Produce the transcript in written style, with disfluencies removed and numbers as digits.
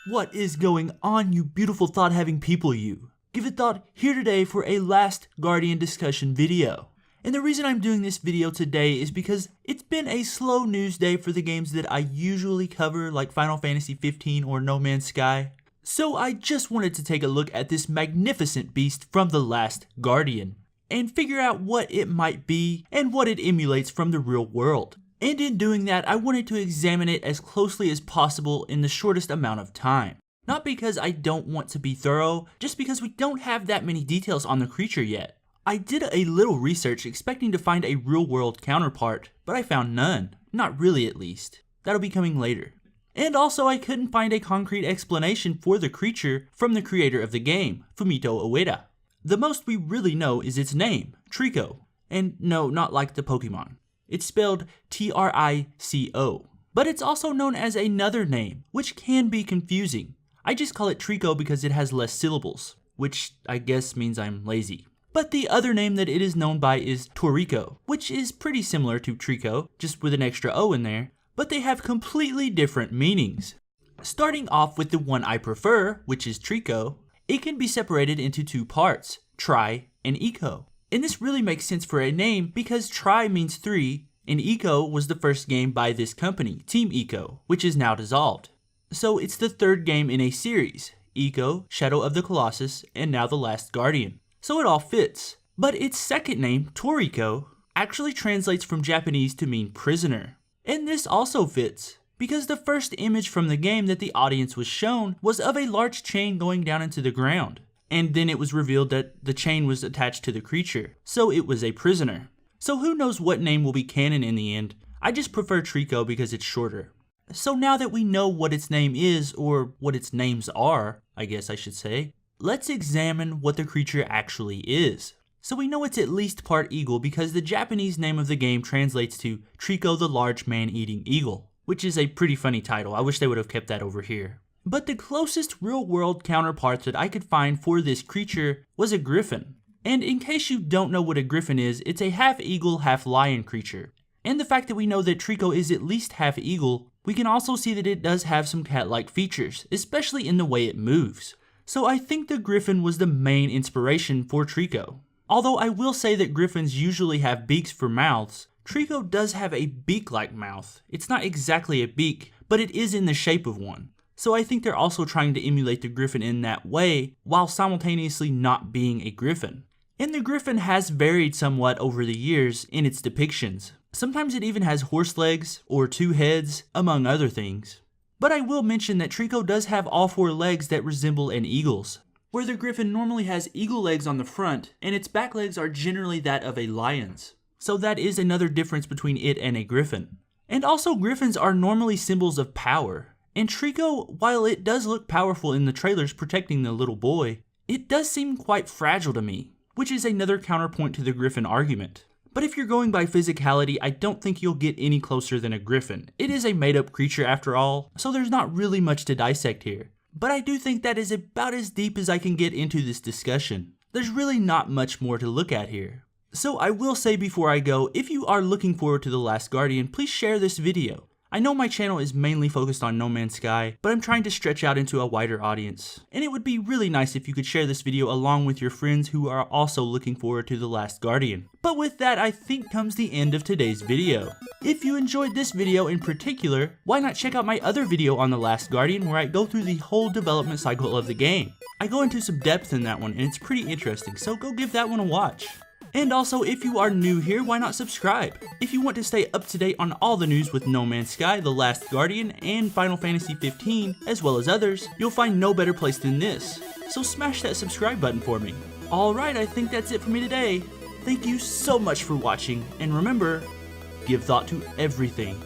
What is going on, you beautiful thought-having people, you? Give it thought here today for a Last Guardian discussion video. And the reason I'm doing this video today is because it's been a slow news day for the games that I usually cover, like Final Fantasy 15 or No Man's Sky. So I just wanted to take a look at this magnificent beast from The Last Guardian and figure out what it might be and what it emulates from the real world. And in doing that, I wanted to examine it as closely as possible in the shortest amount of time. Not because I don't want to be thorough, just because we don't have that many details on the creature yet. I did a little research expecting to find a real-world counterpart, but I found none. Not really, at least. That'll be coming later. And also, I couldn't find a concrete explanation for the creature from the creator of the game, Fumito Ueda. The most we really know is its name, Trico. And no, not like the Pokemon. It's spelled Trico. But it's also known as another name, which can be confusing. I just call it Trico because it has less syllables, which I guess means I'm lazy. But the other name that it is known by is Toriko, which is pretty similar to Trico, just with an extra O in there, but they have completely different meanings. Starting off with the one I prefer, which is Trico, it can be separated into two parts, tri and eco. And this really makes sense for a name because tri means three, and eco was the first game by this company, Team Eco, which is now dissolved. So it's the third game in a series, Eco, Shadow of the Colossus, and now The Last Guardian. So it all fits. But its second name, Toriko, actually translates from Japanese to mean prisoner. And this also fits, because the first image from the game that the audience was shown was of a large chain going down into the ground. And then it was revealed that the chain was attached to the creature, so it was a prisoner. So who knows what name will be canon in the end. I just prefer Trico because it's shorter. So now that we know what its name is, or what its names are, I guess I should say, let's examine what the creature actually is. So we know it's at least part eagle because the Japanese name of the game translates to Trico the Large Man-Eating Eagle, which is a pretty funny title. I wish they would have kept that over here. But the closest real-world counterpart that I could find for this creature was a griffin. And in case you don't know what a griffin is, it's a half-eagle, half-lion creature. And the fact that we know that Trico is at least half-eagle, we can also see that it does have some cat-like features, especially in the way it moves. So I think the griffin was the main inspiration for Trico. Although I will say that griffins usually have beaks for mouths, Trico does have a beak-like mouth. It's not exactly a beak, but it is in the shape of one. So I think they're also trying to emulate the griffin in that way, while simultaneously not being a griffin. And the griffin has varied somewhat over the years in its depictions. Sometimes it even has horse legs, or two heads, among other things. But I will mention that Trico does have all four legs that resemble an eagle's, where the griffin normally has eagle legs on the front, and its back legs are generally that of a lion's. So that is another difference between it and a griffin. And also griffins are normally symbols of power. And Trico, while it does look powerful in the trailers protecting the little boy, it does seem quite fragile to me, which is another counterpoint to the griffin argument. But if you're going by physicality, I don't think you'll get any closer than a griffin. It is a made-up creature after all, so there's not really much to dissect here. But I do think that is about as deep as I can get into this discussion. There's really not much more to look at here. So I will say before I go, if you are looking forward to The Last Guardian, please share this video. I know my channel is mainly focused on No Man's Sky, but I'm trying to stretch out into a wider audience. And it would be really nice if you could share this video along with your friends who are also looking forward to The Last Guardian. But with that, I think comes the end of today's video. If you enjoyed this video in particular, why not check out my other video on The Last Guardian where I go through the whole development cycle of the game. I go into some depth in that one and it's pretty interesting, so go give that one a watch. And also, if you are new here, why not subscribe? If you want to stay up to date on all the news with No Man's Sky, The Last Guardian, and Final Fantasy 15, as well as others, you'll find no better place than this. So smash that subscribe button for me. Alright, I think that's it for me today. Thank you so much for watching, and remember, give thought to everything.